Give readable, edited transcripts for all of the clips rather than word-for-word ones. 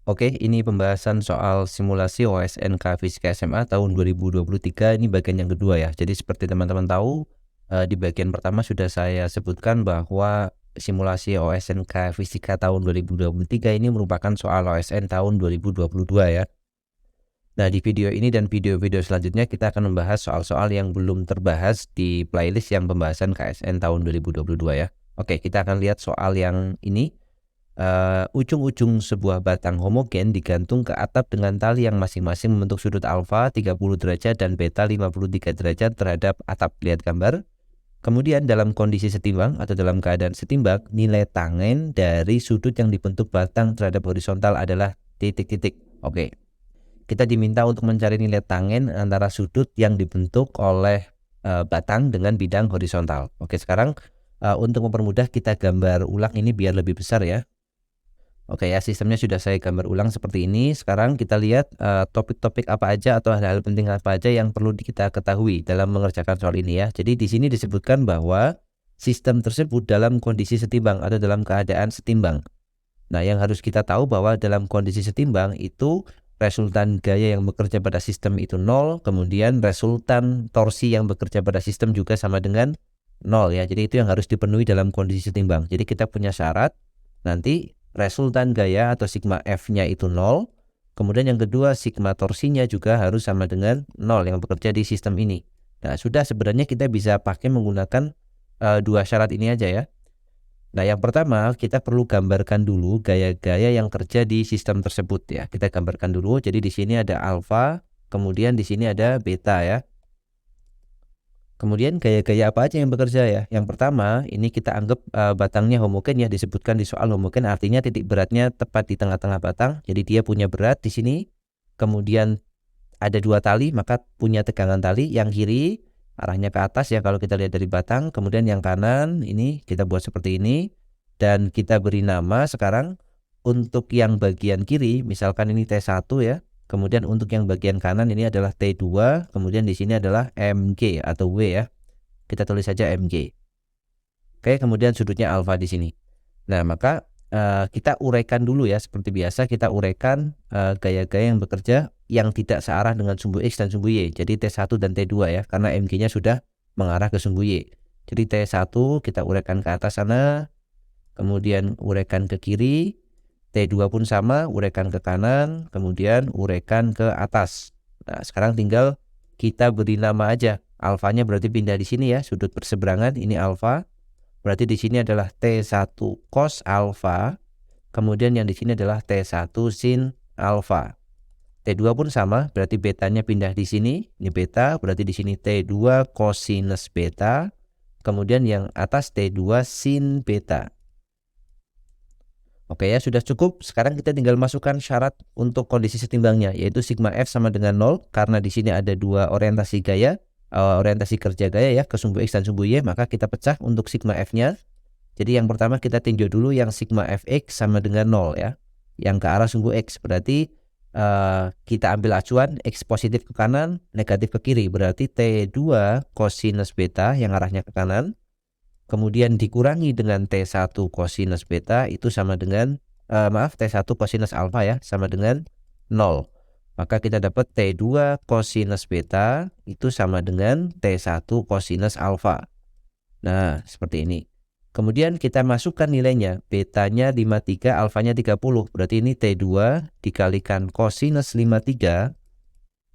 Oke, ini pembahasan soal simulasi OSNK Fisika SMA tahun 2023, ini bagian yang kedua ya. Jadi seperti teman-teman tahu, di bagian pertama sudah saya sebutkan bahwa simulasi OSNK Fisika tahun 2023 ini merupakan soal OSN tahun 2022 ya. Nah, di video ini dan video-video selanjutnya kita akan membahas soal-soal yang belum terbahas di playlist yang pembahasan KSN tahun 2022 ya. Oke, kita akan lihat soal yang ini. Ujung-ujung sebuah batang homogen digantung ke atap dengan tali yang masing-masing membentuk sudut alfa 30 derajat dan beta 53 derajat terhadap atap. Lihat gambar. Kemudian dalam kondisi setimbang atau dalam keadaan setimbang, nilai tangen dari sudut yang dibentuk batang terhadap horizontal adalah titik-titik. Oke, kita diminta untuk mencari nilai tangen antara sudut yang dibentuk oleh batang dengan bidang horizontal. Oke, sekarang untuk mempermudah kita gambar ulang ini biar lebih besar ya. Oke ya, sistemnya sudah saya gambar ulang seperti ini. Sekarang kita lihat topik-topik apa aja atau hal-hal penting apa aja yang perlu kita ketahui dalam mengerjakan soal ini ya. Jadi di sini disebutkan bahwa sistem tersebut dalam kondisi setimbang atau dalam keadaan setimbang. Nah, yang harus kita tahu bahwa dalam kondisi setimbang itu resultan gaya yang bekerja pada sistem itu 0, kemudian resultan torsi yang bekerja pada sistem juga sama dengan 0 ya. Jadi itu yang harus dipenuhi dalam kondisi setimbang. Jadi kita punya syarat nanti resultan gaya atau sigma F-nya itu 0. Kemudian yang kedua, sigma torsinya juga harus sama dengan 0 yang bekerja di sistem ini. Nah, sudah sebenarnya kita bisa pakai menggunakan dua syarat ini aja ya. Nah, yang pertama kita perlu gambarkan dulu gaya-gaya yang kerja di sistem tersebut ya. Kita gambarkan dulu. Jadi di sini ada alfa, kemudian di sini ada beta ya. Kemudian gaya-gaya apa aja yang bekerja ya? Yang pertama, ini kita anggap batangnya homogen ya, disebutkan di soal homogen, artinya titik beratnya tepat di tengah-tengah batang. Jadi dia punya berat di sini. Kemudian ada dua tali, maka punya tegangan tali. Yang kiri arahnya ke atas ya kalau kita lihat dari batang. Kemudian yang kanan ini kita buat seperti ini. Dan kita beri nama sekarang untuk yang bagian kiri, misalkan ini T1 ya. Kemudian untuk yang bagian kanan ini adalah T2, kemudian di sini adalah MG atau W ya. Kita tulis saja MG. Oke, kemudian sudutnya alfa di sini. Nah, maka kita uraikan dulu ya, seperti biasa kita uraikan gaya-gaya yang bekerja yang tidak searah dengan sumbu X dan sumbu Y. Jadi T1 dan T2 ya, karena MG-nya sudah mengarah ke sumbu Y. Jadi T1 kita uraikan ke atas sana, kemudian uraikan ke kiri. T2 pun sama, uraikan ke kanan, kemudian uraikan ke atas. Nah, sekarang tinggal kita beri nama aja. Alfanya berarti pindah di sini ya, sudut perseberangan ini alfa. Berarti di sini adalah T1 cos alfa. Kemudian yang di sini adalah T1 sin alfa. T2 pun sama, berarti betanya pindah di sini. Ini beta, berarti di sini T2 cosinus beta. Kemudian yang atas T2 sin beta. Oke ya, sudah cukup. Sekarang kita tinggal masukkan syarat untuk kondisi setimbangnya, yaitu sigma F sama dengan 0. Karena di sini ada dua orientasi gaya, orientasi kerja gaya ya, ke sumbu X dan sumbu Y, maka kita pecah untuk sigma F-nya. Jadi yang pertama kita tinjau dulu yang sigma Fx sama dengan 0 ya, yang ke arah sumbu X. Berarti kita ambil acuan X positif ke kanan, negatif ke kiri. Berarti T2 cosinus beta yang arahnya ke kanan. Kemudian dikurangi dengan T1 cosinus beta itu sama dengan T1 cosinus alfa ya, sama dengan 0. Maka kita dapat T2 cosinus beta itu sama dengan T1 cosinus alfa. Nah, seperti ini. Kemudian kita masukkan nilainya. Betanya 53, alfanya 30. Berarti ini T2 dikalikan cosinus 53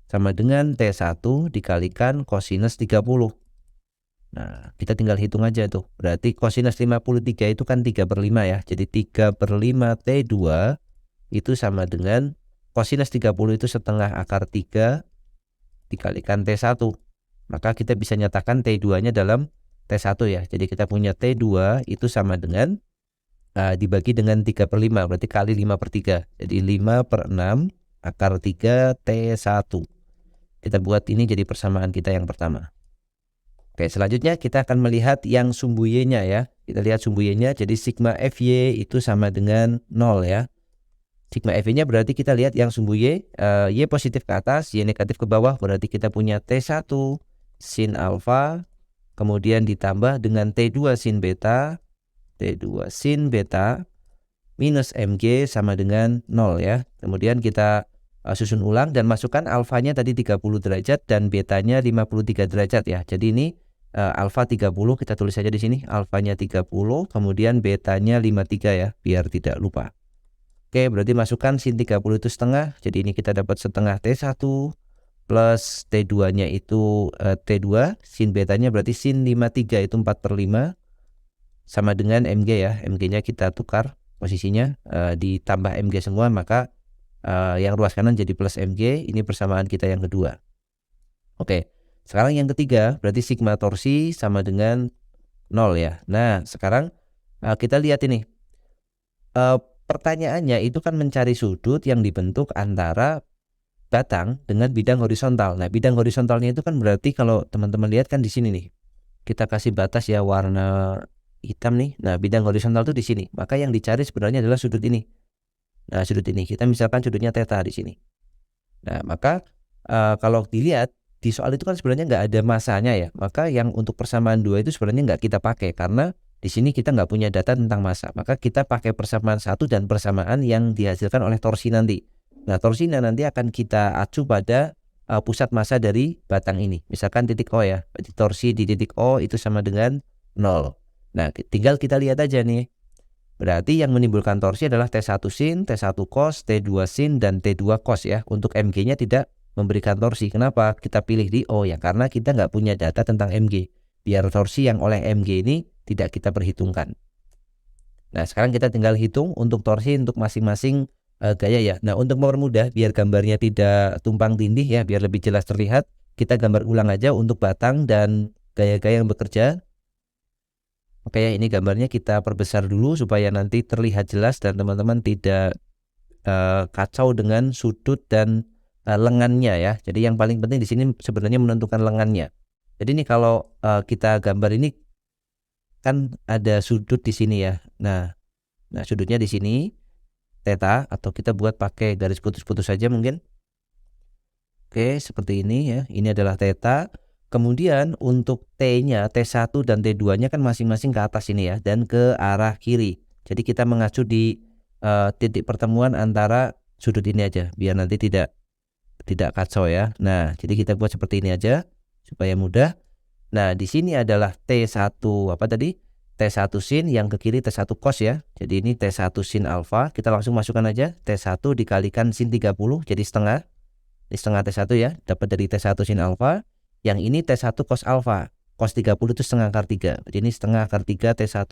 sama dengan T1 dikalikan cosinus 30. Nah, kita tinggal hitung aja tuh. Berarti cosinus 53 itu kan 3/5 ya. Jadi 3/5 T2 itu sama dengan cosinus 30 itu setengah akar 3 dikalikan T1. Maka kita bisa nyatakan T2-nya dalam T1 ya. Jadi kita punya T2 itu sama dengan dibagi dengan 3/5. Berarti kali 5/3. Jadi 5/6 akar 3 T1. Kita buat ini jadi persamaan kita yang pertama. Oke, selanjutnya kita akan melihat yang sumbu Y-nya ya. Kita lihat sumbu Y-nya, jadi sigma Fy itu sama dengan 0 ya. Sigma Fy-nya berarti kita lihat yang sumbu Y, Y positif ke atas, Y negatif ke bawah, berarti kita punya T1 sin alfa, kemudian ditambah dengan T2 sin beta, T2 sin beta, minus MG sama dengan 0 ya. Kemudian kita susun ulang dan masukkan alfanya tadi 30 derajat dan betanya 53 derajat ya. Jadi ini alfa 30 kita tulis saja di sini, alfanya 30, kemudian betanya 53 ya, biar tidak lupa. Oke, berarti masukkan sin 30 itu setengah. Jadi ini kita dapat setengah T1 plus T2-nya itu T2, sin betanya berarti sin 53 itu 4/5 sama dengan MG ya. MG-nya kita tukar posisinya, ditambah MG semua, maka yang ruas kanan jadi plus MG. Ini persamaan kita yang kedua. Oke, sekarang yang ketiga berarti sigma torsi sama dengan 0 ya. Nah sekarang kita lihat ini, pertanyaannya itu kan mencari sudut yang dibentuk antara batang dengan bidang horizontal. Nah bidang horizontalnya itu kan berarti kalau teman-teman lihat kan di sini nih, kita kasih batas ya warna hitam nih. Nah bidang horizontal tuh di sini, maka yang dicari sebenarnya adalah sudut ini. Nah sudut ini kita misalkan sudutnya theta di sini. Nah maka kalau dilihat di soal itu kan sebenarnya nggak ada masanya ya, maka yang untuk persamaan 2 itu sebenarnya nggak kita pakai karena di sini kita nggak punya data tentang massa. Maka kita pakai persamaan 1 dan persamaan yang dihasilkan oleh torsi nanti. Nah torsinya nanti akan kita acu pada pusat massa dari batang ini, misalkan titik O ya. Berarti torsi di titik O itu sama dengan 0. Nah tinggal kita lihat aja nih, berarti yang menimbulkan torsi adalah T1 sin, T1 cos, T2 sin, dan T2 cos ya. Untuk MG-nya tidak memberikan torsi. Kenapa? Kita pilih di O ya, karena kita nggak punya data tentang MG. Biar torsi yang oleh MG ini tidak kita perhitungkan. Nah sekarang kita tinggal hitung untuk torsi untuk masing-masing gaya ya. Nah untuk mempermudah biar gambarnya tidak tumpang tindih ya, biar lebih jelas terlihat, kita gambar ulang aja untuk batang dan gaya-gaya yang bekerja. Oke ya, ini gambarnya kita perbesar dulu supaya nanti terlihat jelas dan teman-teman tidak kacau dengan sudut dan lengannya ya. Jadi yang paling penting di sini sebenarnya menentukan lengannya. Jadi ini kalau kita gambar ini kan ada sudut di sini ya. Nah sudutnya di sini theta, atau kita buat pakai garis putus-putus saja mungkin. Oke, seperti ini ya. Ini adalah theta. Kemudian untuk T-nya, T1 dan T2-nya kan masing-masing ke atas ini ya, dan ke arah kiri. Jadi kita mengacu di titik pertemuan antara sudut ini aja, biar nanti tidak kacau ya. Nah, jadi kita buat seperti ini aja supaya mudah. Nah, di sini adalah T1 apa tadi? T1 sin, yang ke kiri T1 cos ya. Jadi ini T1 sin alfa, kita langsung masukkan aja. T1 dikalikan sin 30 jadi setengah. Ini setengah T1 ya, dapat dari T1 sin alfa. Yang ini T1 cos alfa. Cos 30 itu setengah akar 3. Jadi ini setengah akar 3 T1.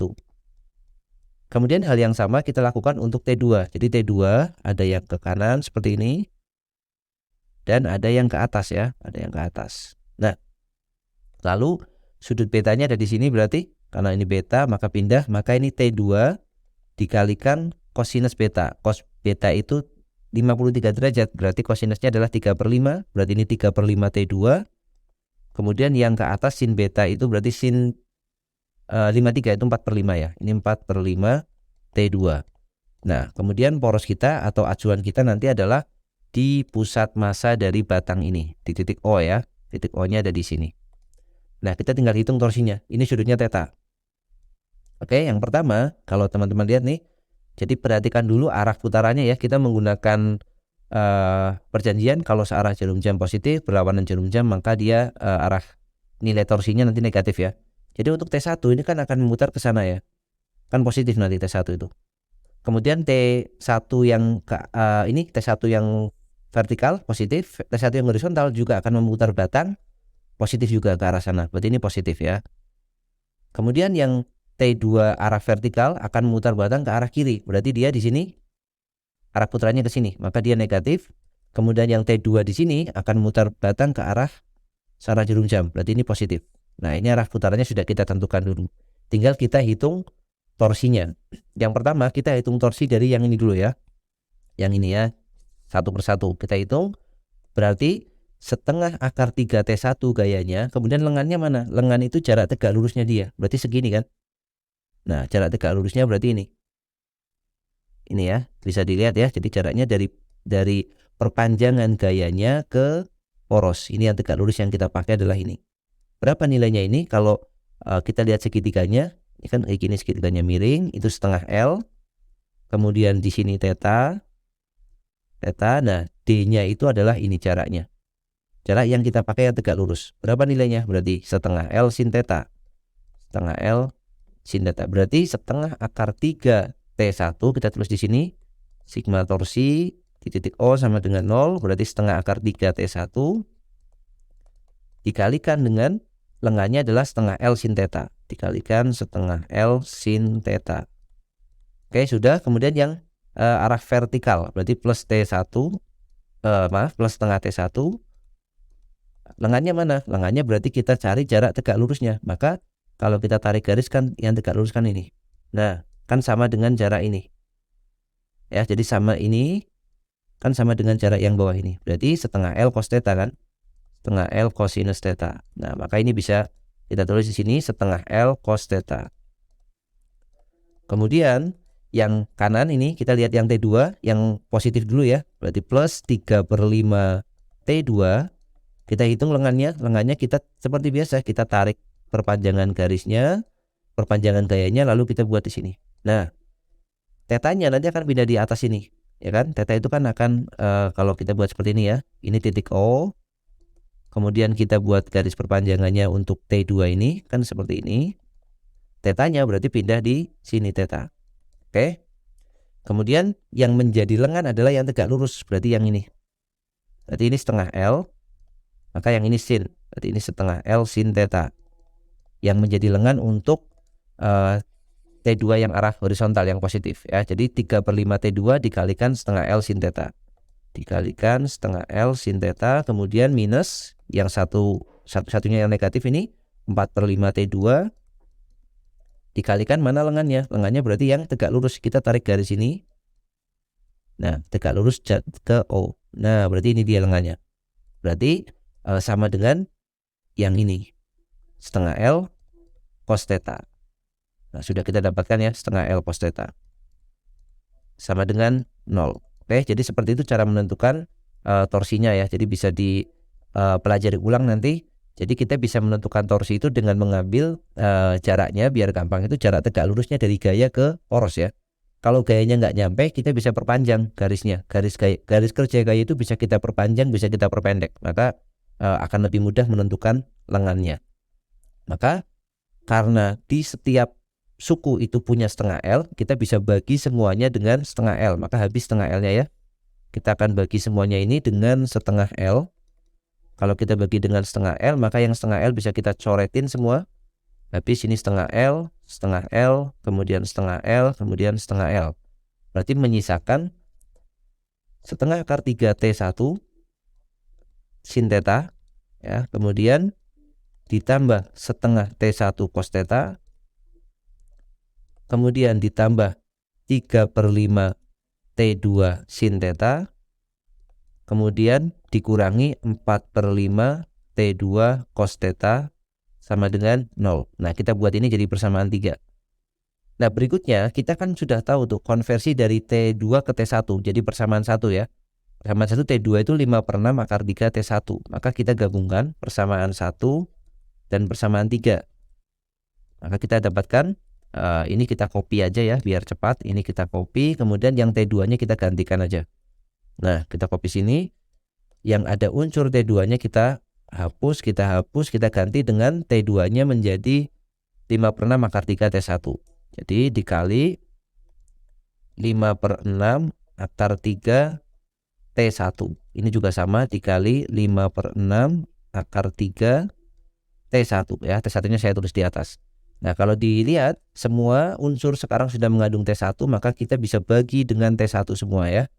Kemudian hal yang sama kita lakukan untuk T2. Jadi T2 ada yang ke kanan seperti ini, dan ada yang ke atas ya, ada yang ke atas. Nah, lalu sudut betanya ada di sini, berarti karena ini beta maka pindah, maka ini T2 dikalikan kosinus beta. Cos beta itu 53 derajat, berarti kosinusnya adalah 3/5, berarti ini 3/5 T2. Kemudian yang ke atas sin beta itu berarti sin 53 itu 4/5 ya. Ini 4/5 T2. Nah, kemudian poros kita atau acuan kita nanti adalah di pusat massa dari batang ini, di titik O ya. Titik O-nya ada di sini. Nah, kita tinggal hitung torsinya. Ini sudutnya theta. Oke, yang pertama, kalau teman-teman lihat nih, jadi perhatikan dulu arah putarannya ya. Kita menggunakan perjanjian kalau searah jarum jam positif berlawanan jarum jam, maka dia arah nilai torsinya nanti negatif ya. Jadi untuk T1 ini kan akan memutar ke sana ya, kan positif nanti T1 itu. Kemudian T1 yang ini T1 yang vertikal positif, T1 yang horizontal juga akan memutar batang positif juga ke arah sana, berarti ini positif ya. Kemudian yang T2 arah vertikal akan memutar batang ke arah kiri, berarti dia di sini arah putaranya ke sini, maka dia negatif. Kemudian yang T2 di sini akan memutar batang ke arah searah jarum jam, berarti ini positif. Nah, ini arah putarannya sudah kita tentukan dulu. Tinggal kita hitung torsinya. Yang pertama kita hitung torsi dari yang ini dulu ya. Yang ini ya, satu persatu kita hitung. Berarti setengah akar 3 T1 gayanya. Kemudian lengannya mana? Lengan itu jarak tegak lurusnya dia, berarti segini kan. Nah, jarak tegak lurusnya berarti ini. Ini ya, bisa dilihat ya. Jadi jaraknya dari perpanjangan gayanya ke poros. Ini yang tegak lurus yang kita pakai adalah ini. Berapa nilainya ini? Kalau kita lihat segitiganya, ini kan kayak gini, segitiganya miring, itu setengah L. kemudian di sini theta. Nah D-nya itu adalah ini jaraknya. Jarak yang kita pakai yang tegak lurus. Berapa nilainya? Berarti setengah L sin theta. Setengah L sin theta. Berarti setengah akar 3 T1 kita tulis di sini. Sigma torsi di titik O sama dengan 0. Berarti setengah akar 3 T1 dikalikan dengan lengannya adalah setengah L sin theta. Dikalikan setengah L sin theta. Oke, sudah. Kemudian yang arah vertikal berarti plus T1, plus setengah T1. Lengannya mana? Lengannya berarti kita cari jarak tegak lurusnya. Maka kalau kita tarik garis kan yang tegak lurus kan ini. Nah, kan sama dengan jarak ini. Ya, jadi sama ini kan sama dengan jarak yang bawah ini. Berarti setengah L cos theta kan? Setengah L cosinus theta. Nah, maka ini bisa kita tulis di sini setengah L cos theta. Kemudian yang kanan ini kita lihat yang T2 yang positif dulu ya. Berarti plus 3/5 T2. Kita hitung lengannya kita seperti biasa kita tarik perpanjangan garisnya, perpanjangan gayanya lalu kita buat di sini. Nah, tetanya nanti akan pindah di atas ini, ya kan? Theta itu kan akan kalau kita buat seperti ini ya. Ini titik O. Kemudian kita buat garis perpanjangannya untuk T2 ini kan seperti ini. Tetanya berarti pindah di sini theta. Oke. Kemudian yang menjadi lengan adalah yang tegak lurus, berarti yang ini. Berarti ini setengah L. Maka yang ini sin, berarti ini setengah L sin theta. Yang menjadi lengan untuk T2 yang arah horizontal yang positif ya. Jadi 3/5 T2 dikalikan setengah L sin theta. Dikalikan setengah L sin theta, kemudian minus yang satunya yang negatif ini 4/5 T2 dikalikan mana lengannya? Lengannya berarti yang tegak lurus. Kita tarik garis ini. Nah, tegak lurus ke O. Nah, berarti ini dia lengannya. Berarti sama dengan yang ini. Setengah L cos theta. Nah, sudah kita dapatkan ya setengah L cos theta. Sama dengan 0. Oke, jadi seperti itu cara menentukan torsinya ya. Jadi bisa dipelajari ulang nanti. Jadi kita bisa menentukan torsi itu dengan mengambil jaraknya biar gampang itu jarak tegak lurusnya dari gaya ke poros ya. Kalau gayanya nggak nyampe kita bisa perpanjang garisnya. Garis kerja gaya itu bisa kita perpanjang, bisa kita perpendek. Maka akan lebih mudah menentukan lengannya. Maka karena di setiap suku itu punya setengah L, kita bisa bagi semuanya dengan setengah L. Maka habis setengah L-nya ya. Kita akan bagi semuanya ini dengan setengah L. Kalau kita bagi dengan setengah L, maka yang setengah L bisa kita coretin semua. Habis ini setengah L, kemudian setengah L, kemudian setengah L. Berarti menyisakan setengah akar 3 T1 sin theta ya, kemudian ditambah setengah T1 cos theta, kemudian ditambah 3/5 T2 sin theta, kemudian dikurangi 4/5 T2 cos theta sama dengan 0. Nah, kita buat ini jadi persamaan 3. Nah, berikutnya kita kan sudah tahu tuh konversi dari T2 ke T1 jadi persamaan 1 ya. Persamaan 1 T2 itu 5/6 akar 3 T1. Maka kita gabungkan persamaan 1 dan persamaan 3. Maka kita dapatkan ini kita copy aja ya biar cepat. Ini kita copy, kemudian yang T2-nya kita gantikan aja. Nah, kita copy sini. Yang ada unsur T2-nya kita hapus, kita ganti dengan T2-nya menjadi 5/6 akar 3 T1. Jadi dikali 5/6 akar 3 T1. Ini juga sama dikali 5/6 akar 3 T1 ya. T1-nya saya tulis di atas. Nah, kalau dilihat semua unsur sekarang sudah mengandung T1, maka kita bisa bagi dengan T1 semua ya.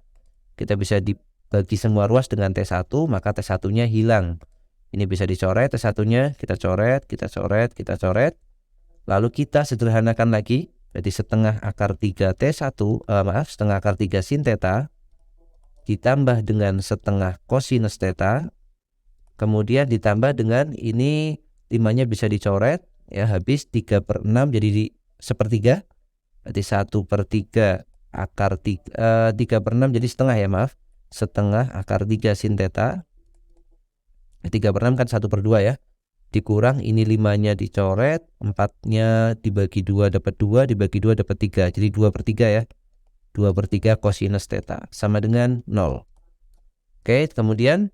Kita bisa dibagi semua ruas dengan T1, maka T1-nya hilang. Ini bisa dicoret, T1-nya kita coret, kita coret. Lalu kita sederhanakan lagi. Jadi setengah akar 3 T1, setengah akar 3 sin theta ditambah dengan setengah cosinus theta, kemudian ditambah dengan ini 5-nya bisa dicoret ya, habis 3/6 jadi sepertiga, berarti 1/3 akar 3/6 jadi setengah ya, maaf, setengah akar 3 sin theta. 3/6 kan 1/2 ya, dikurang ini 5-nya dicoret, 4-nya dibagi 2 dapat 2, dibagi 2 dapat 3, jadi 2/3 ya. 2/3 kosinus theta sama dengan 0. Oke, kemudian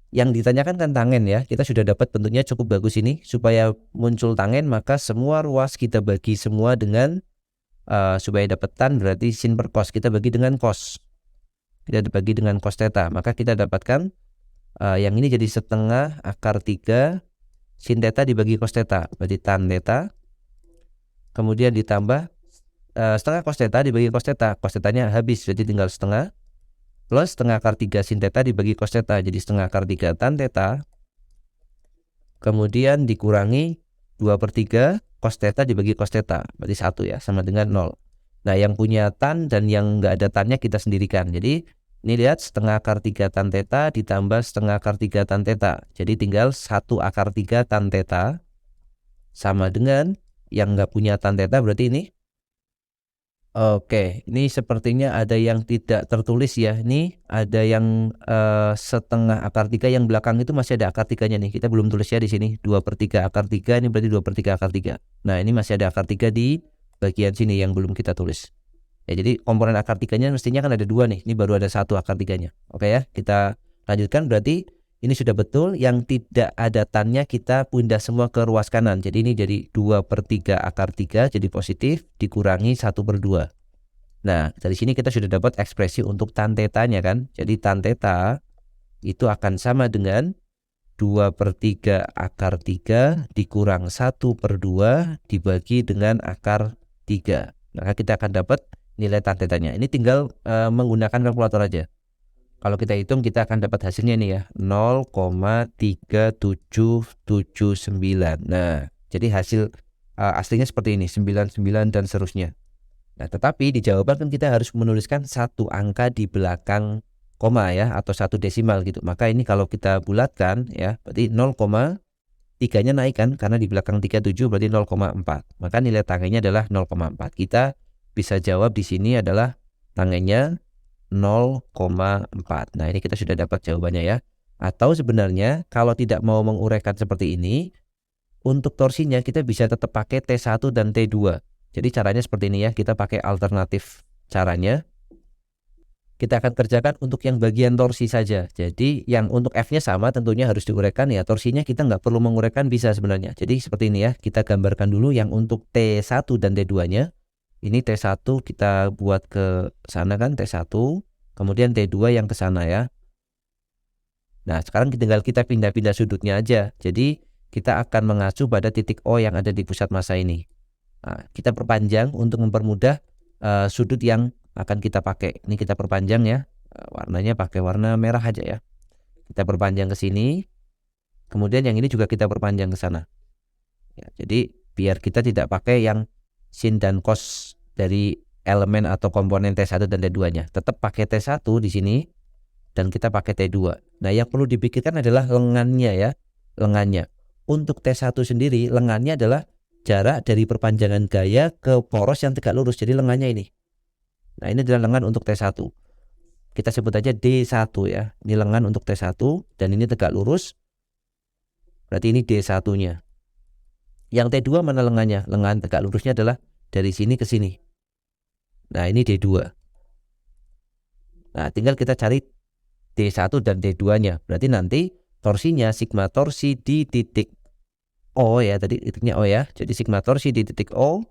yang ditanyakan kan tangen ya. Kita sudah dapat bentuknya cukup bagus ini. Supaya muncul tangen maka semua ruas kita bagi semua dengan supaya dapat tan berarti sin per cos kita bagi dengan cos. Kita bagi dengan cos theta. Maka kita dapatkan yang ini jadi setengah akar 3 sin theta dibagi cos theta. Berarti tan theta. Kemudian ditambah setengah cos theta dibagi cos theta. Cos thetanya habis jadi tinggal setengah. Plus setengah akar 3 sin theta dibagi cos theta. Jadi setengah akar 3 tan theta. Kemudian dikurangi 2/3 cos theta dibagi cos theta. Berarti 1 ya, sama dengan 0. Nah yang punya tan dan yang nggak ada tannya kita sendirikan. Jadi ini lihat setengah akar 3 tan theta ditambah setengah akar 3 tan theta. Jadi tinggal 1 akar 3 tan theta. Sama dengan yang nggak punya tan theta berarti ini. Oke, ini sepertinya ada yang tidak tertulis ya. Ini ada yang setengah akar 3 yang belakang itu masih ada akar 3-nya nih. Kita belum tulis ya di sini. 2/3 akar 3 ini berarti 2/3 akar 3. Nah, ini masih ada akar 3 di bagian sini yang belum kita tulis. Ya, jadi komponen akar 3-nya mestinya kan ada 2 nih. Ini baru ada 1 akar 3-nya. Oke ya, kita lanjutkan. Berarti ini sudah betul. Yang tidak ada tannya kita pindah semua ke ruas kanan. Jadi ini jadi 2/3 akar 3 jadi positif dikurangi 1/2. Nah, dari sini kita sudah dapat ekspresi untuk tan theta-nya kan. Jadi tan theta itu akan sama dengan 2/3 akar 3 dikurang 1/2 dibagi dengan akar 3. Maka kita akan dapat nilai tan theta-nya. Ini tinggal menggunakan kalkulator aja. Kalau kita hitung kita akan dapat hasilnya nih ya, 0,3779. Nah, jadi hasil aslinya seperti ini, 99 dan seterusnya. Nah, tetapi di jawaban kan kita harus menuliskan satu angka di belakang koma ya, atau satu desimal gitu. Maka ini kalau kita bulatkan ya, berarti 0,3-nya naik kan, karena di belakang 37 berarti 0,4. Maka nilai tangennya adalah 0,4. Kita bisa jawab di sini adalah tangennya 0,4. Nah, ini kita sudah dapat jawabannya ya. Atau sebenarnya kalau tidak mau menguraikan seperti ini, untuk torsinya kita bisa tetap pakai T1 dan T2. Jadi caranya seperti ini ya, kita pakai alternatif caranya. Kita akan kerjakan untuk yang bagian torsi saja. Jadi yang untuk F-nya sama tentunya harus diuraikan ya. Torsinya kita nggak perlu menguraikan bisa sebenarnya. Jadi seperti ini ya, kita gambarkan dulu yang untuk T1 dan T2-nya. Ini T1 kita buat ke sana kan, T1. Kemudian T2 yang ke sana ya. Nah, sekarang tinggal kita pindah-pindah sudutnya aja. Jadi kita akan mengacu pada titik O yang ada di pusat massa ini. Nah, kita perpanjang untuk mempermudah sudut yang akan kita pakai. Ini kita perpanjang ya. Warnanya pakai warna merah aja ya. Kita perpanjang ke sini. Kemudian yang ini juga kita perpanjang ke sana. Ya, jadi biar kita tidak pakai yang sin dan cos dari elemen atau komponen T1 dan T2-nya. Tetap pakai T1 di sini dan kita pakai T2. Nah, yang perlu dipikirkan adalah lengannya ya. Lengannya. Untuk T1 sendiri, lengannya adalah jarak dari perpanjangan gaya ke poros yang tegak lurus. Jadi lengannya ini. Nah, ini adalah lengan untuk T1. Kita sebut aja D1 ya. Ini lengan untuk T1 dan ini tegak lurus. Berarti ini D1-nya. Yang T2 mana lengannya? Lengan tegak lurusnya adalah dari sini ke sini. Nah, ini D2. Nah, tinggal kita cari D1 dan D2-nya. Berarti nanti torsinya sigma torsi di titik O ya. Tadi titiknya O ya. Jadi sigma torsi di titik O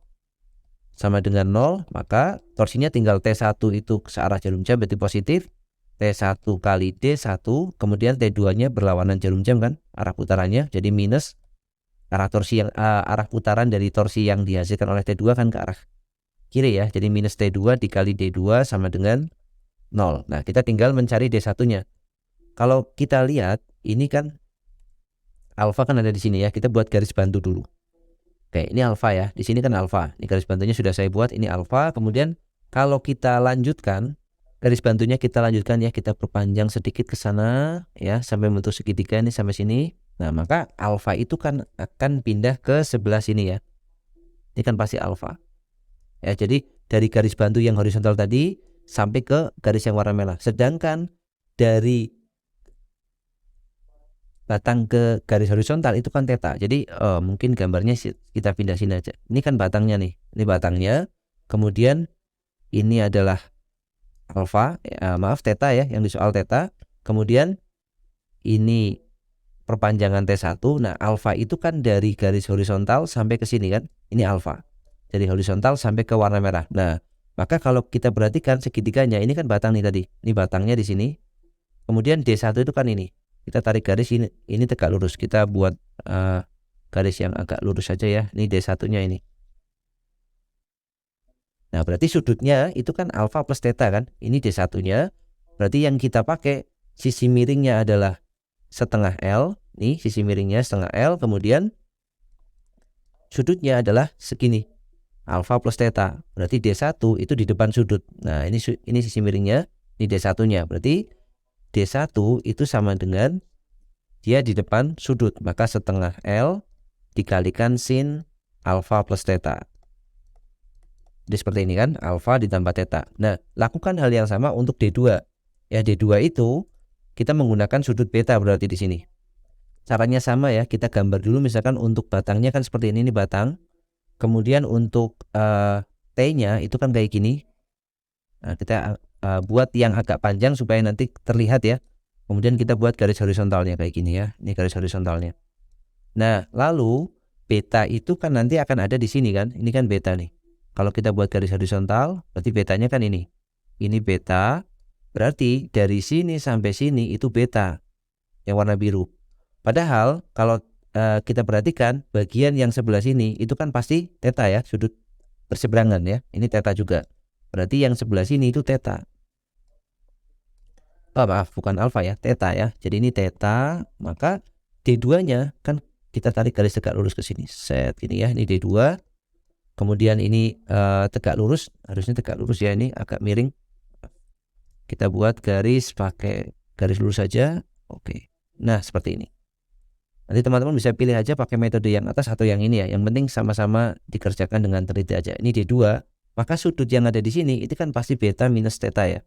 sama dengan 0. Maka torsinya tinggal T1 itu searah jarum jam berarti positif. T1 kali D1. Kemudian T2-nya berlawanan jarum jam kan. Arah putarannya. Jadi minus arah torsi yang arah putaran dari torsi yang dihasilkan oleh T2 kan ke arah kiri ya. Jadi minus T2 dikali D2 sama dengan 0. Nah, kita tinggal mencari D1-nya. Kalau kita lihat, ini kan alfa kan ada di sini ya. Kita buat garis bantu dulu. Oke, ini alfa ya. Di sini kan alfa. Ini garis bantunya sudah saya buat. Ini alfa. Kemudian kalau kita lanjutkan, garis bantunya kita lanjutkan ya. Kita perpanjang sedikit ke sana ya. Sampai bentuk segitiga ini sampai sini. Nah, maka alfa itu kan akan pindah ke sebelah sini ya. Ini kan pasti alfa. Ya, jadi dari garis bantu yang horizontal tadi sampai ke garis yang warna merah. Sedangkan dari batang ke garis horizontal itu kan theta. Jadi mungkin gambarnya kita pindah sini aja. Ini kan batangnya nih. Ini batangnya. Kemudian ini adalah alfa, maaf theta ya, yang di soal theta. Kemudian ini perpanjangan T1. Nah, alfa itu kan dari garis horizontal sampai ke sini kan. Ini alfa. Dari horizontal sampai ke warna merah. Nah, maka kalau kita perhatikan segitiganya, ini kan batang nih tadi. Ini batangnya di sini. Kemudian D1 itu kan ini. Kita tarik garis ini tegak lurus. Kita buat garis yang agak lurus saja ya. Ini D1-nya ini. Nah, berarti sudutnya itu kan alfa plus theta kan. Ini D1-nya. Berarti yang kita pakai sisi miringnya adalah setengah L. Nih sisi miringnya setengah L. Kemudian sudutnya adalah segini. Alfa plus theta. Berarti D1 itu di depan sudut. Nah, ini sisi miringnya. Ini D1-nya. Berarti D1 itu sama dengan dia di depan sudut. Maka setengah L dikalikan sin alfa plus theta. Jadi seperti ini kan. Alfa ditambah theta. Nah, lakukan hal yang sama untuk D2. Ya, D2 itu kita menggunakan sudut beta berarti di sini. Caranya sama ya, kita gambar dulu misalkan untuk batangnya kan seperti ini batang. Kemudian untuk T-nya itu kan kayak gini. Nah, kita buat yang agak panjang supaya nanti terlihat ya. Kemudian kita buat garis horizontalnya kayak gini ya. Ini garis horizontalnya. Nah, lalu beta itu kan nanti akan ada di sini kan. Ini kan beta nih. Kalau kita buat garis horizontal, berarti betanya kan ini. Ini beta. Berarti dari sini sampai sini itu beta yang warna biru. Padahal kalau kita perhatikan bagian yang sebelah sini itu kan pasti theta ya, sudut berseberangan ya. Ini theta juga. Berarti yang sebelah sini itu theta. Oh, maaf, bukan alfa ya, theta ya. Jadi ini theta, maka D2-nya kan kita tarik garis tegak lurus ke sini. Set ini ya, ini D2. Kemudian ini tegak lurus, harusnya tegak lurus ya, ini agak miring. Kita buat garis pakai garis lurus saja. Oke. Nah, seperti ini. Nanti teman-teman bisa pilih aja pakai metode yang atas atau yang ini ya. Yang penting sama-sama dikerjakan dengan teliti aja. Ini D2, maka sudut yang ada di sini itu kan pasti beta minus theta ya.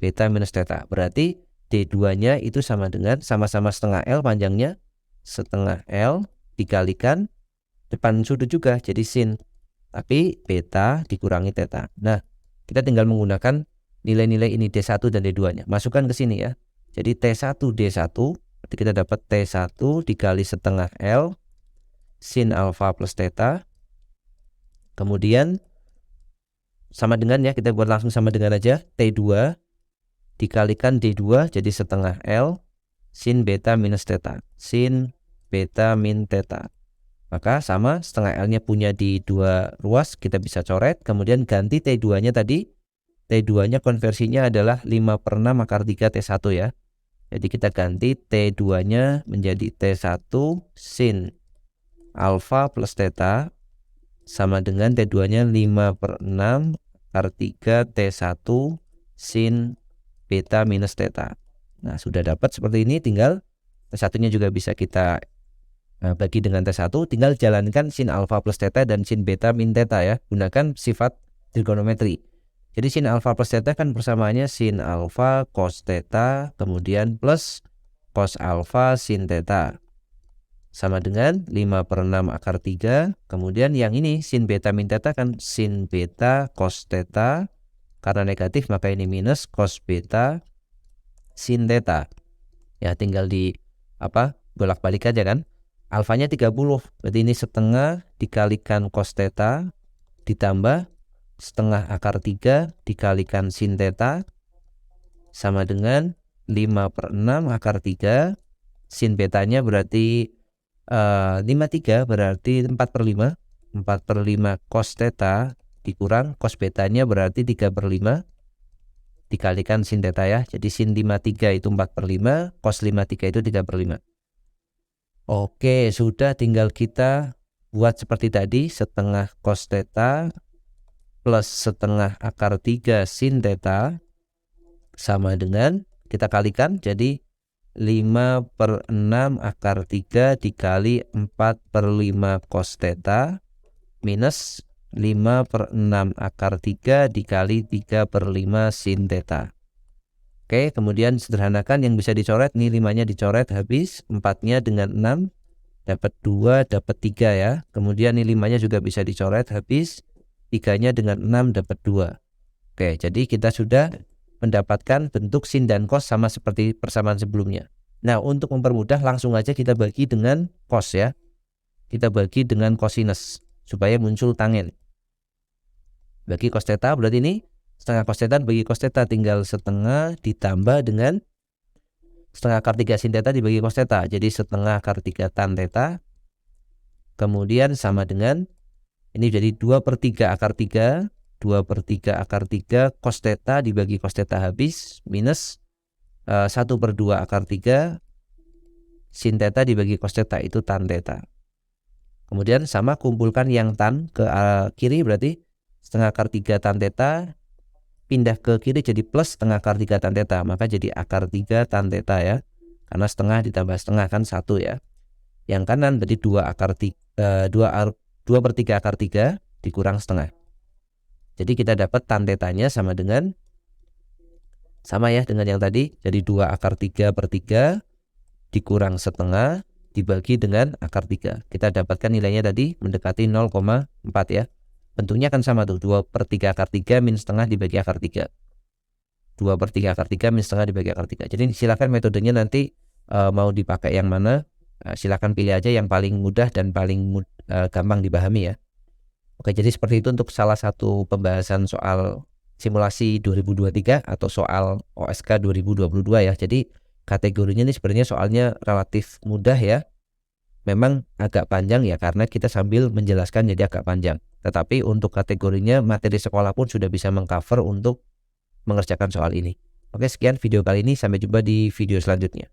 Beta minus theta. Berarti D2-nya itu sama dengan sama-sama setengah L panjangnya. Setengah L dikalikan depan sudut juga jadi sin. Tapi beta dikurangi theta. Nah, kita tinggal menggunakan nilai-nilai ini D1 dan D2-nya. Masukkan ke sini ya. Jadi T1 D1, berarti kita dapat T1 dikali setengah L sin alfa plus theta. Kemudian sama dengan ya, kita buat langsung sama dengan aja. T2 dikalikan D2 jadi setengah L sin beta minus theta. Sin beta min theta. Maka sama, setengah L-nya punya di dua ruas, kita bisa coret. Kemudian ganti T2-nya tadi. T2-nya konversinya adalah 5/6 akar 3 T1 ya. Jadi kita ganti T2-nya menjadi T1 sin alfa plus theta sama dengan T2-nya 5/6 akar 3 T1 sin beta minus theta. Nah, sudah dapat seperti ini, tinggal T1-nya juga bisa kita bagi dengan T1, tinggal jalankan sin alfa plus theta dan sin beta min theta ya. Gunakan sifat trigonometri. Jadi sin alfa plus theta kan persamaannya sin alfa cos theta kemudian plus cos alfa sin theta. Sama dengan 5/6 akar 3. Kemudian yang ini sin beta min theta kan sin beta cos theta. Karena negatif maka ini minus cos beta sin theta. Ya tinggal di bolak-balik aja kan. Alfanya 30. Berarti ini setengah dikalikan cos theta ditambah setengah akar 3 dikalikan sin theta sama dengan 5/6 akar 3. Sin betanya berarti 53 berarti 4/5. 4/5 cos theta dikurang cos betanya berarti 3/5 dikalikan sin theta ya. Jadi sin 53 itu 4/5, cos 53 itu 3/5. Oke, sudah, tinggal kita buat seperti tadi, setengah cos theta plus setengah akar 3 sin theta sama dengan, kita kalikan jadi 5/6 akar 3 dikali 4/5 cos theta minus 5/6 akar 3 dikali 3/5 sin theta. Oke, kemudian sederhanakan yang bisa dicoret, nih 5-nya dicoret habis, 4-nya dengan 6 dapat 2 dapat 3 ya. Kemudian nih 5-nya juga bisa dicoret habis, 3-nya dengan 6 dapat 2. Oke, jadi kita sudah mendapatkan bentuk sin dan cos sama seperti persamaan sebelumnya. Nah, untuk mempermudah langsung aja kita bagi dengan cos ya. Kita bagi dengan cosinus supaya muncul tangen. Bagi cos theta berarti ini setengah cos theta bagi cos theta, tinggal setengah ditambah dengan setengah akar 3 sin theta dibagi cos theta. Jadi setengah akar 3 tan theta. Kemudian sama dengan ini jadi 2/3 akar 3. 2/3 akar 3 cos theta dibagi cos theta habis minus 1/2 akar 3 sin theta dibagi cos theta, itu tan theta. Kemudian sama kumpulkan yang tan ke kiri, berarti setengah akar 3 tan theta pindah ke kiri jadi plus setengah akar 3 tan theta, maka jadi akar 3 tan theta ya. Karena setengah ditambah setengah kan 1 ya. Yang kanan berarti 2/3 akar 3 dikurang setengah. Jadi kita dapat tan tetanya sama ya dengan yang tadi. Jadi 2 akar 3/3 dikurang setengah dibagi dengan akar 3. Kita dapatkan nilainya tadi mendekati 0,4 ya. Bentuknya kan sama tuh, 2/3 akar 3 min setengah dibagi akar 3. 2/3 akar 3 min setengah dibagi akar 3. Jadi silakan metodenya nanti mau dipakai yang mana. Silakan pilih aja yang paling mudah dan paling gampang dipahami ya. Oke, jadi seperti itu untuk salah satu pembahasan soal simulasi 2023 atau soal OSK 2022 ya. Jadi kategorinya ini sebenarnya soalnya relatif mudah ya. Memang agak panjang ya karena kita sambil menjelaskan jadi agak panjang. Tetapi untuk kategorinya materi sekolah pun sudah bisa mengcover untuk mengerjakan soal ini. Oke, sekian video kali ini, sampai jumpa di video selanjutnya.